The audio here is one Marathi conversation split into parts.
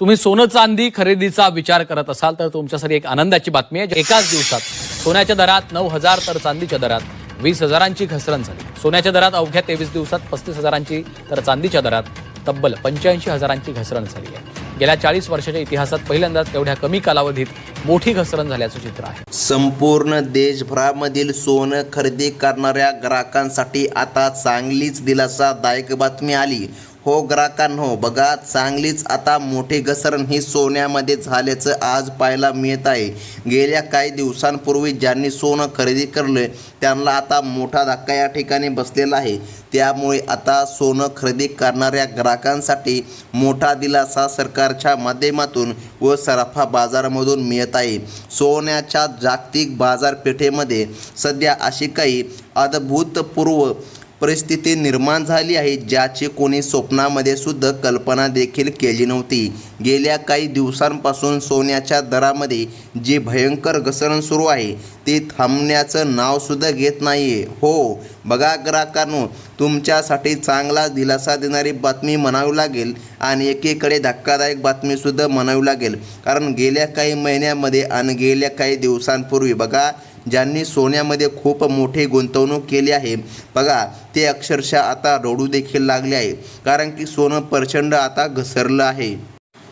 तुम्ही सोनं चांदी खरेदीचा विचार करत असाल तर तुमच्यासाठी एक आनंदाची बातमी आहे। एकाच दिवसात सोन्याच्या दरात 9,000 तर चांदीच्या दरात 20,000ची घसरण झाली। सोन्याच्या दरात अवघ्या 23 दिवसात 35,000ची तर चांदीच्या दरात तब्बल 85,000ची घसरण झाली आहे। गेल्या 40 वर्षाच्या इतिहासात पहिल्यांदाच एवढ्या कमी कालावधीत मोठी घसरण झाल्याचं चित्र आहे। संपूर्ण देशभरामधील सोनं खरेदी करणाऱ्या ग्राहकांसाठी आता चांगलीच दिलासादायक बातमी आली। हो ग्राहकांनो, बघा चांगलीच आता मोठी घसरण ही सोन्यामध्ये झाल्याचं आज पाहायला मिळत आहे। गेल्या काही दिवसांपूर्वी ज्यांनी सोनं खरेदी केलं त्यांना आता मोठा धक्का या ठिकाणी बसलेला आहे। त्यामुळे आता सोनं खरेदी करणाऱ्या ग्राहकांसाठी मोठा दिलासा सरकारच्या माध्यमातून व सराफा बाजारामधून मिळत आहे। सोन्याच्या जागतिक बाजारपेठेमध्ये सध्या अशी काही अभूतपूर्व परिस्थिती निर्माण झाली आहे ज्याची कोणी स्वप्नामध्ये सुद्धा कल्पना देखील केली नव्हती। गेल्या काही दिवसांपासून सोन्याच्या दरामध्ये जी भयंकर घसरण सुरू आहे ती थांबण्याचं नावसुद्धा घेत नाही आहे। हो बघा ग्राहकांनो, तुमच्यासाठी चांगला दिलासा देणारी बातमी म्हणावी लागेल आणि एकीकडे धक्कादायक बातमीसुद्धा म्हणावी लागेल। कारण गेल्या काही महिन्यामध्ये आणि गेल्या काही दिवसांपूर्वी बघा ज्यांनी सोन्यामध्ये खूप मोठी गुंतवणूक केली आहे बघा ते अक्षरशः आता रडू देखील लागले आहे। कारण की सोनं प्रचंड आता घसरलं आहे।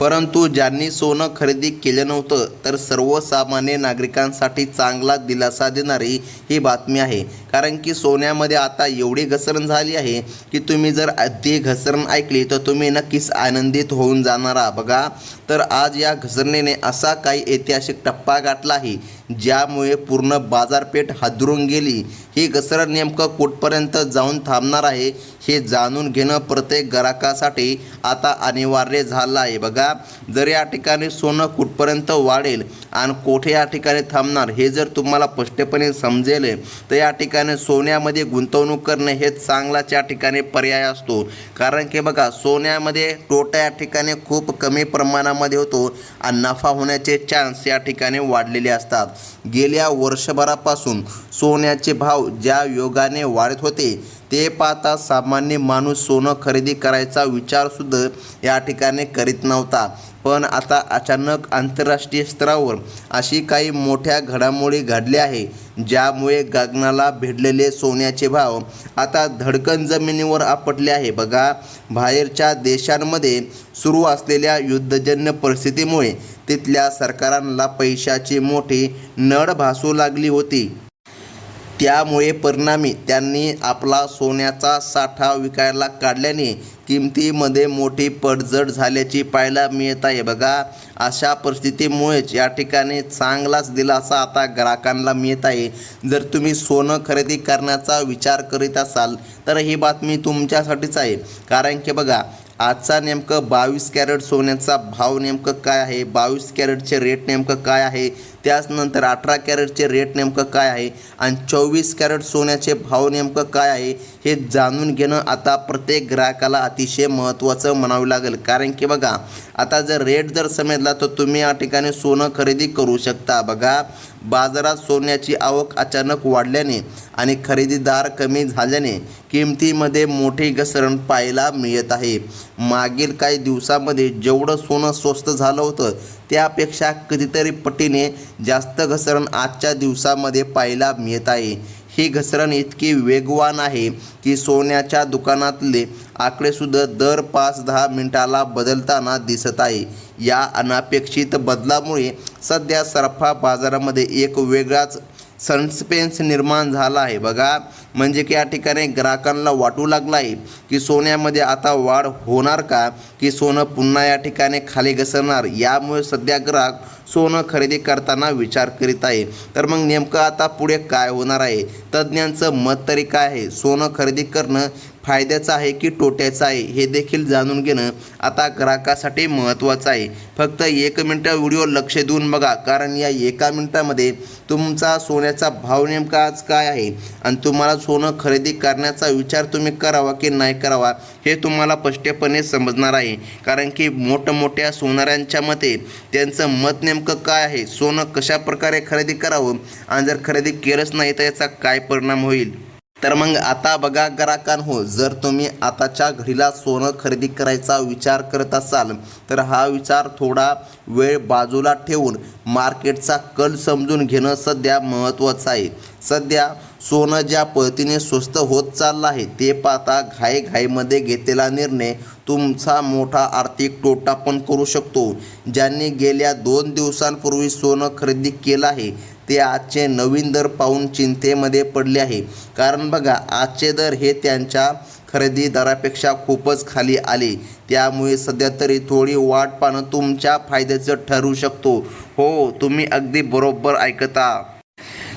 परंतु ज्यांनी सोनं खरेदी केलं नव्हतं तर सर्वसामान्य नागरिकांसाठी चांगला दिलासा देणारी ही बातमी आहे। कारण की सोन्यामध्ये आता एवढी घसरण झाली आहे की तुम्ही जर ती घसरण ऐकली तर तुम्ही नक्कीच आनंदित होऊन जाणार आहात। बघा तर आज या घसरणीने असा काही ऐतिहासिक टप्पा गाठला आहे ज्यामुळे पूर्ण बाजारपेठ हादरून गेली। ही घसरण नेमकं कुठपर्यंत जाऊन थांबणार आहे हे जाणून घेणं प्रत्येक ग्राहकासाठी आता अनिवार्य झालं आहे। बघा जर या ठिकाणी सोनं कुठपर्यंत वाढेल आणि कोठे या ठिकाणी थांबणार हे जर तुम्हाला स्पष्टपणे समजेल तर या ठिकाणी सोन्यामध्ये गुंतवणूक करणे हे चांगलाच या ठिकाणी पर्याय असतो। कारण की बघा सोन्यामध्ये तोटा या ठिकाणी खूप कमी प्रमाणामध्ये होतो आणि नफा होण्याचे चान्स या ठिकाणी वाढलेले असतात। गेल्या वर्षभरापासून सोन्याचे भाव ज्या योगाने वाढत होते ते पाहता सामान्य माणूस सोनं खरेदी करायचा विचारसुद्धा या ठिकाणी करीत नव्हता। पण आता अचानक आंतरराष्ट्रीय स्तरावर अशी काही मोठ्या घडामोडी घडल्या आहे ज्यामुळे गगनाला भिडलेले सोन्याचे भाव आता धडकन जमिनीवर आपटले आहे। बघा बाहेरच्या देशांमध्ये सुरू असलेल्या युद्धजन्य परिस्थितीमुळे तिथल्या सरकारांना पैशाची मोठी नड भासू लागली होती। त्यामुळे परिणामी त्यांनी आपला सोन्याचा साठा विकायला काढल्याने किमतीमध्ये मोठी पडझड झाल्याची पाहायला मिळत आहे। बघा अशा परिस्थितीमुळेच या ठिकाणी चांगलाच दिलासा आता ग्राहकांना मिळत आहे। जर तुम्ही सोनं खरेदी करण्याचा विचार करीत असाल तर ही बातमी तुमच्यासाठीच आहे। कारण की बघा आजचा नेमकं 22 कॅरेट सोन्याचा भाव नेमकं काय आहे, 22 कॅरेटचे रेट नेमकं काय आहे, त्याचनंतर 18 कॅरेटचे रेट नेमकं काय आहे आणि 24 कॅरेट सोन्याचे भाव नेमकं काय आहे हे जाणून घेणं आता प्रत्येक ग्राहकाला अतिशय महत्त्वाचं म्हणावं लागेल। कारण की बघा आता जर रेट जर समजला तर तुम्ही या ठिकाणी सोनं खरेदी करू शकता। बघा बाजारात सोन्याची आवक अचानक वाढल्याने आणि खरेदीदार कमी झाल्याने किमतीमध्ये मोठी घसरण पाहायला मिळत आहे। मागील काही दिवसांमध्ये जेवढं सोनं स्वस्त झालं होतं त्यापेक्षा कितीतरी पटीने जास्त घसरण आजच्या दिवसामध्ये पाहायला मिळत आहे। ही घसरण इतकी वेगवान आहे की सोन्याच्या दुकानातले आकडेसुद्धा दर 5-10 मिनिटाला बदलताना दिसत आहे। या अनपेक्षित बदलामुळे सध्या सराफा बाजारामध्ये एक वेगळाच सस्पेन्स निर्माण झाला आहे। बघा म्हणजे की या ठिकाणी ग्राहकांना वाटू लागला आहे की सोन्यामध्ये आता वाढ होणार का की सोनं पुन्हा या ठिकाणी खाली घसरणार। यामुळे सध्या ग्राहक सोनं खरेदी करताना विचार करीत आहे। तर मग नेमकं आता पुढे काय होणार आहे, तज्ज्ञांचं मत तरी काय आहे, सोनं खरेदी करणं फायद्याचं आहे की तोट्याचं आहे हे देखील जाणून घेणं आता ग्राहकासाठी महत्त्वाचं आहे। फक्त 1 मिनिट व्हिडिओ लक्ष देऊन बघा, कारण या 1 मिनिटामध्ये तुमचा सोन्याचा भाव नेमका आज काय आहे आणि तुम्हाला सोनं खरेदी करण्याचा विचार तुम्ही करावा की नाही करावा हे तुम्हाला स्पष्टपणे समजणार आहे। कारण की मोठमोठ्या सोनाऱ्यांच्या मते त्यांचं मत नेमकं काय आहे, सोनं कशा प्रकारे खरेदी करावं आणि जर खरेदी केलंच नाही तर याचा काय परिणाम होईल। तर मग आता बघा ग्राहकांनो, जर तुम्ही आताच्या घडीला सोनं खरेदी करायचा विचार करत असाल तर हा विचार थोडा वेळ बाजूला ठेवून मार्केटचा कल समजून घेणं सध्या महत्त्वाचं आहे. सध्या सोनं ज्या पद्धतीने स्वस्त होत चाललं आहे ते पाहता घाईमध्ये घेतलेला निर्णय तुमचा मोठा आर्थिक तोटा पण करू शकतो. ज्यांनी गेल्या 2 दिवसांपूर्वी सोनं खरेदी केलं आहे ते आजचे नवीन दर पाहून चिंतेमध्ये पडले आहे. कारण बघा, आजचे दर हे त्यांच्या खरेदी दरापेक्षा खूपच खाली आले. त्यामुळे सध्या तरी थोडी वाट पाहणं तुमच्या फायद्याचं ठरू शकतो. हो, तुम्ही अगदी बरोबर ऐकता.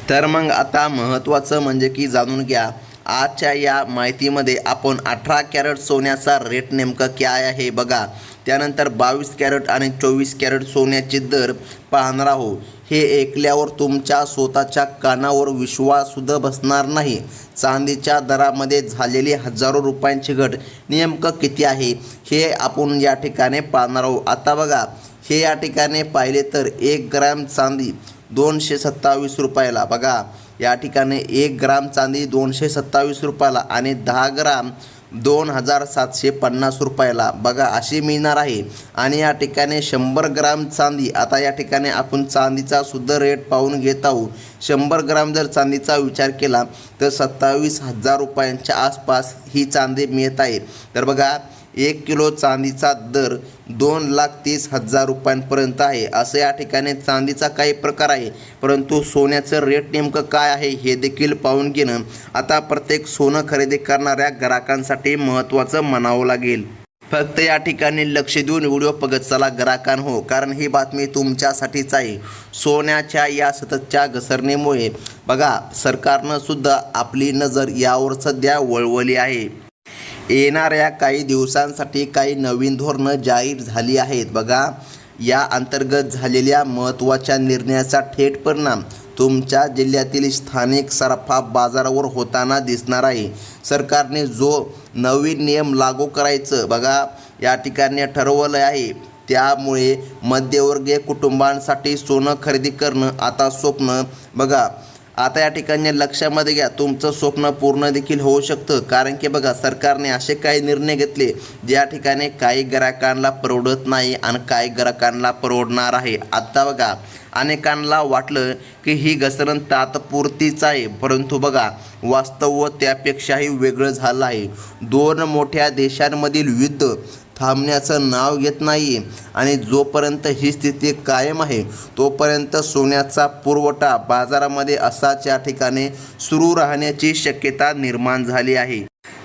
तर मग आता महत्त्वाचं म्हणजे की जाणून घ्या आजच्या या माहितीमध्ये आपण 18 कॅरेट सोन्याचा रेट नेमका काय आहे बघा. त्यानंतर 22 कॅरेट आणि 24 कॅरेट सोन्याचे दर पाहणार आहोत. हे ऐकल्यावर तुमच्या स्वतःच्या कानावर विश्वाससुद्धा बसणार नाही. चांदीच्या दरामध्ये झालेली हजारो रुपयांची घट नेमकं किती आहे हे आपण या ठिकाणी पाहणार आहोत. आता बघा, हे या ठिकाणी पाहिले तर 1 ग्रॅम चांदी 227 रुपयाला. बघा, या ठिकाणी 1 ग्राम चांदी 227 रुपयाला आणि 10 ग्राम 2750 रुपयाला बघा अशी मिळणार आहे. आणि या ठिकाणी 100 ग्राम चांदी, आता या ठिकाणी आपण चांदीचा सुद्धा रेट पाहून घेत आहोत. 100 ग्राम जर चांदीचा विचार केला तर 27,000 रुपयांच्या आसपास ही चांदी मिळत आहे. तर बघा, 1 किलो चांदीचा दर 2,30,000 रुपयांपर्यंत आहे. असं या ठिकाणी चांदीचा काही प्रकार आहे. परंतु सोन्याचं रेट नेमकं काय आहे हे देखील पाहून घेणं आता प्रत्येक सोनं खरेदी करणाऱ्या ग्राहकांसाठी महत्त्वाचं म्हणावं लागेल. फक्त या ठिकाणी लक्ष देऊन व्हिडिओ बघत चला ग्राहकांनो, कारण ही बातमी तुमच्यासाठीच आहे. सोन्याच्या या सततच्या घसरणीमुळे बघा सरकारनं सुद्धा आपली नजर यावर सध्या वळवली आहे. येणाऱ्या काही दिवसांसाठी काही नवीन धोरणं जाहीर झाली आहेत. बघा, या अंतर्गत झालेल्या महत्त्वाच्या निर्णयाचा थेट परिणाम तुमच्या जिल्ह्यातील स्थानिक सराफा बाजारावर होताना दिसणार आहे. सरकारने जो नवीन नियम लागू करायचं बघा या ठिकाणी ठरवलं आहे, त्यामुळे मध्यमवर्गीय कुटुंबांसाठी सोनं खरेदी करणं आता स्वप्न बघा. आता या ठिकाणी लक्षामध्ये घ्या, तुमचं स्वप्न पूर्ण देखील होऊ शकतं. कारण की बघा, सरकारने असे काही निर्णय घेतले ज्या ठिकाणी काही ग्राहकांना परवडत नाही आणि काही ग्राहकांना परवडणार आहे. आता बघा, अनेकांना वाटलं की ही घसरण तात्पुरतीच आहे, परंतु बघा वास्तव त्यापेक्षाही वेगळं झालं आहे. 2 मोठ्या देशांमधील युद्ध थांबण्याचं नाव घेत नाही आणि जोपर्यंत ही स्थिती कायम आहे तोपर्यंत सोन्याचा पुरवठा बाजारामध्ये असाच या ठिकाणी सुरू राहण्याची शक्यता निर्माण झाली आहे.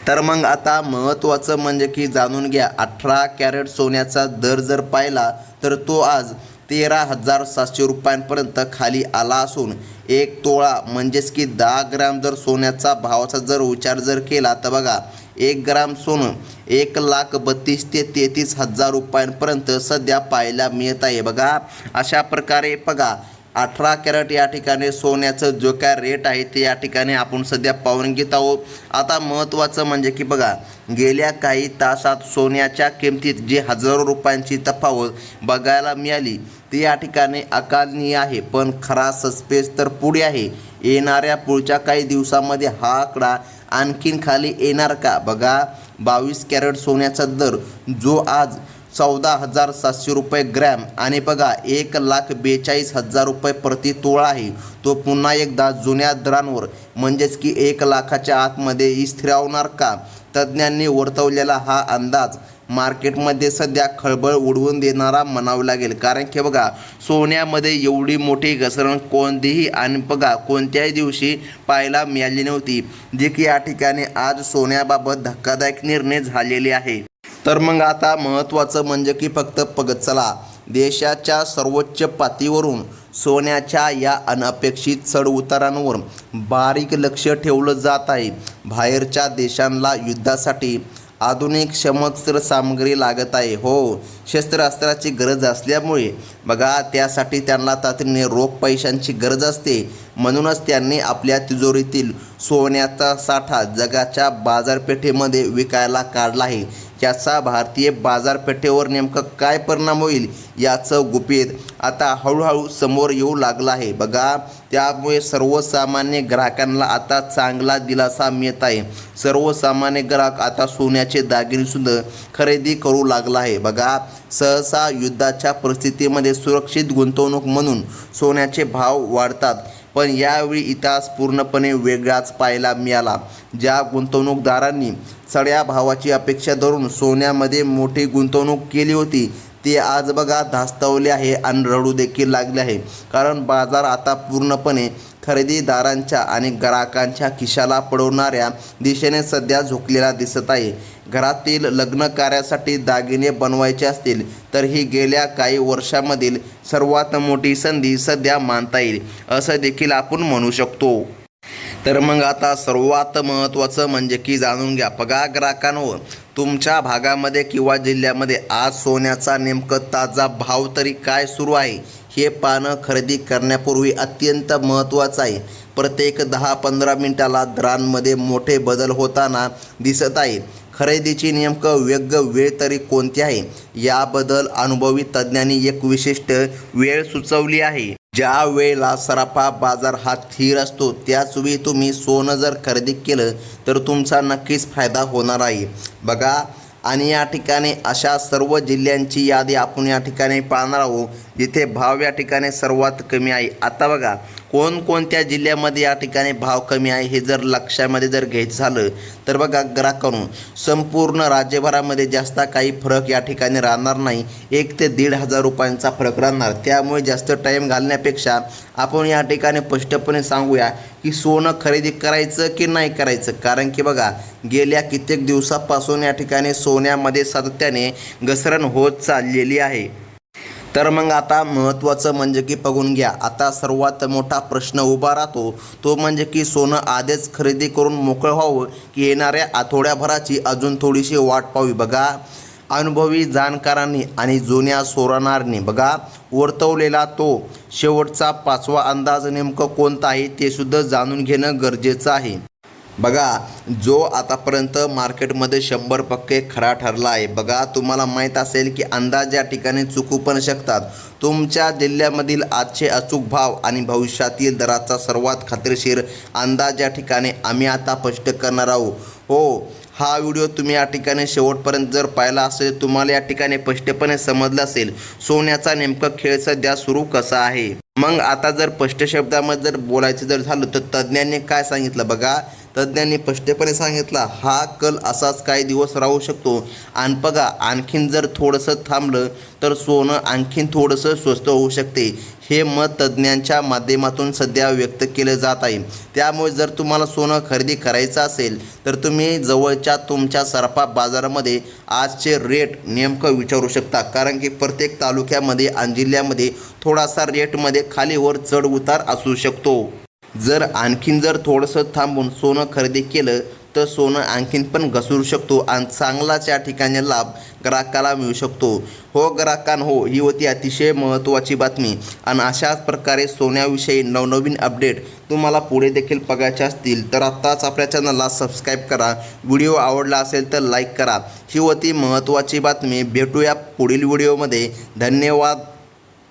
तर मग आता महत्त्वाचं म्हणजे की जाणून घ्या 18 कॅरेट सोन्याचा दर जर पाहिला तर तो आज 13,700 रुपयांपर्यंत खाली आला असून 1 तोळा म्हणजेच की 10 ग्राम जर सोन्याचा भावाचा जर विचार जर केला तर बघा 1 ग्राम सोनं 1,32,000 ते 33,000 रुपयांपर्यंत सध्या पाहायला मिळत आहे. बघा अशा प्रकारे बघा 18 कॅरेट या ठिकाणी सोन्याचं जो काय रेट आहे ते या ठिकाणी आपण सध्या पाहून घेत आहोत. आता महत्त्वाचं म्हणजे की बघा गेल्या काही तासात सोन्याच्या किमतीत जी हजारो रुपयांची तफावत बघायला मिळाली ती या ठिकाणी अकालनीय आहे. पण खरा सस्पेन्स तर पुढे आहे. येणाऱ्या पुढच्या काही दिवसामध्ये हा आकडा आणखीन खाली येणार का? बघा 22 कॅरेट सोन्याचा दर जो आज 14,700 रुपये ग्रॅम आणि बघा 1,42,000 रुपये प्रति तोळा आहे, तो पुन्हा एकदा जुन्या दरांवर म्हणजेच की 1 लाखाच्या आतमध्ये स्थिरावणार का? तज्ज्ञांनी वर्तवलेला हा अंदाज मार्केटमध्ये सध्या खळबळ उडवून देणारा म्हणावं लागेल. कारण की बघा सोन्यामध्ये एवढी मोठी घसरण कोणतीही आणि बघा कोणत्याही दिवशी पाहायला मिळाली नव्हती, जे की या ठिकाणी आज सोन्याबाबत धक्कादायक निर्णय झालेले आहे. तर मग आता महत्त्वाचं म्हणजे की फक्त बघत चला देशाच्या सर्वोच्च पातळीवरून सोन्याच्या या अनपेक्षित चढउतारांवर बारीक लक्ष ठेवलं जात आहे. बाहेरच्या देशांना युद्धासाठी आधुनिक शस्त्र सामग्री लागत आहे. हो, शस्त्रास्त्राची गरज असल्यामुळे बघा त्यासाठी त्यांना तातडीने रोख पैशांची गरज असते. म्हणूनच त्यांनी आपल्या तिजोरीतील सोन्याचा साठा जगाच्या बाजारपेठेमध्ये विकायला काढला आहे. याचा भारतीय बाजारपेठेवर नेमकं काय परिणाम होईल याचं गुपित आता हळूहळू समोर येऊ लागलं आहे बघा. त्यामुळे सर्वसामान्य ग्राहकांना आता चांगला दिलासा मिळत आहे. सर्वसामान्य ग्राहक आता सोन्याचे दागिनेसुद्धा खरेदी करू लागला आहे बघा. सहसा युद्धाच्या परिस्थितीमध्ये सुरक्षित गुंतवणूक म्हणून सोन्याचे भाव वाढतात, पण यावेळी इतिहास पूर्णपणे वेगळाच पाहायला मिळाला. ज्या गुंतवणूकदारांनी चढ्या भावाची अपेक्षा धरून सोन्यामध्ये मोठी गुंतवणूक केली होती ते आज बघा धास्तावले आहे आणि रडू देखील लागले आहे. कारण बाजार आता पूर्णपणे खरेदीदारांच्या आणि ग्राहकांच्या खिशाला पडवणाऱ्या दिशेने सध्या झुकलेला दिसत आहे. घरातील लग्न कार्यासाठी दागिने बनवायचे असतील तर ही गेल्या काही वर्षांमधील सर्वात मोठी संधी सध्या मानता येईल असं देखील आपण म्हणू शकतो. तर मग आता सर्वात महत्त्वाचं म्हणजे की जाणून घ्या बघा ग्राहकांनो, तुमच्या भागामध्ये किंवा जिल्ह्यामध्ये आज सोन्याचा नेमकं ताजा भाव तरी काय सुरू आहे हे पाहणं खरेदी करण्यापूर्वी अत्यंत महत्त्वाचं आहे. प्रत्येक 10-15 मिनिटाला दरांमध्ये मोठे बदल होताना दिसत आहे. खरेदीची नेमकं योग्य वेळ तरी कोणती आहे याबद्दल अनुभवी तज्ज्ञांनी एक विशिष्ट वेळ सुचवली आहे. ज्या वेळेला सराफा बाजार हा स्थिर असतो त्याच वेळी तुम्ही सोनं जर खरेदी केलं तर तुमचा नक्कीच फायदा होणार आहे बघा. आणि या ठिकाणी अशा सर्व जिल्ह्यांची यादी आपण या ठिकाणी पाहणार आहोत जिथे भाव या ठिकाणी सर्वात कमी आहे. आता बघा कोणकोणत्या जिल्ह्यामध्ये या ठिकाणी भाव कमी आहे हे जर लक्षामध्ये जर घ्यायचं झालं तर बघा ग्राहकांनो, संपूर्ण राज्यभरामध्ये जास्त काही फरक या ठिकाणी राहणार नाही. 1 ते 1,500 रुपयांचा फरक राहणार. त्यामुळे जास्त टाईम घालण्यापेक्षा आपण या ठिकाणी स्पष्टपणे सांगूया की सोनं खरेदी करायचं की नाही करायचं. कारण की बघा गेल्या कित्येक दिवसापासून या ठिकाणी सोन्यामध्ये सातत्याने घसरण होत चाललेली आहे. तर मग आता महत्त्वाचं म्हणजे की बघून घ्या, आता सर्वात मोठा प्रश्न उभा राहतो तो म्हणजे की सोनं आधीच खरेदी करून मोकळं व्हावं की येणाऱ्या आठवड्याभराची अजून थोडीशी वाट पाहावी बघा. अनुभवी जाणकारांनी आणि जुन्या सोनारांनी बघा वर्तवलेला तो शेवटचा 5वा अंदाज नेमकं कोणता आहे ते सुद्धा जाणून घेणं गरजेचं आहे बघा. जो आतापर्यंत मार्केटमध्ये 100% खरा ठरला आहे बघा. तुम्हाला माहीत असेल की अंदाज या ठिकाणी चुकू पण शकतात. तुमच्या जिल्ह्यामधील आजचे अचूक भाव आणि भविष्यातील दराचा सर्वात खात्रीशीर अंदाज या ठिकाणी आम्ही आता स्पष्ट करणार आहोत. हो, हा व्हिडिओ तुम्ही या ठिकाणी शेवटपर्यंत जर पाहिला असेल तुम्हाला या ठिकाणी स्पष्टपणे समजलं असेल सोन्याचा नेमका खेळ सध्या सुरू कसा आहे. मग आता जर स्पष्ट शब्दामध्ये जर बोलायचं जर झालं तर तज्ज्ञांनी काय सांगितलं बघा. तज्ज्ञांनी स्पष्टपणे सांगितलं हा कल असाच काही दिवस राहू शकतो आणि बघा आणखीन जर थोडंसं थांबलं तर सोनं आणखीन थोडंसं स्वस्त होऊ शकते. हे मत तज्ज्ञांच्या माध्यमातून सध्या व्यक्त केलं जात आहे. त्यामुळे जर तुम्हाला सोनं खरेदी करायचं असेल तर तुम्ही जवळच्या तुमच्या सराफा बाजारामध्ये आजचे रेट नेमकं विचारू शकता. कारण की प्रत्येक तालुक्यामध्ये आणि जिल्ह्यामध्ये थोडासा रेटमध्ये खालीवर चढ उतार असू शकतो. जर आणखीन जर थोडंसं थांबून सोनं खरेदी केलं तर सोनं आणखीन पण घसरू शकतो आणि चांगलाच या ठिकाणी लाभ ग्राहकाला मिळू शकतो. हो ग्राहकांनो, हो ही होती अतिशय महत्त्वाची बातमी. आणि अशाच प्रकारे सोन्याविषयी नवनवीन अपडेट तुम्हाला पुढे देखील बघायचे असतील तर आत्ताच आपल्या चॅनलला सबस्क्राईब करा. व्हिडिओ आवडला असेल तर लाईक करा. ही होती महत्त्वाची बातमी. भेटूया पुढील व्हिडिओमध्ये. धन्यवाद.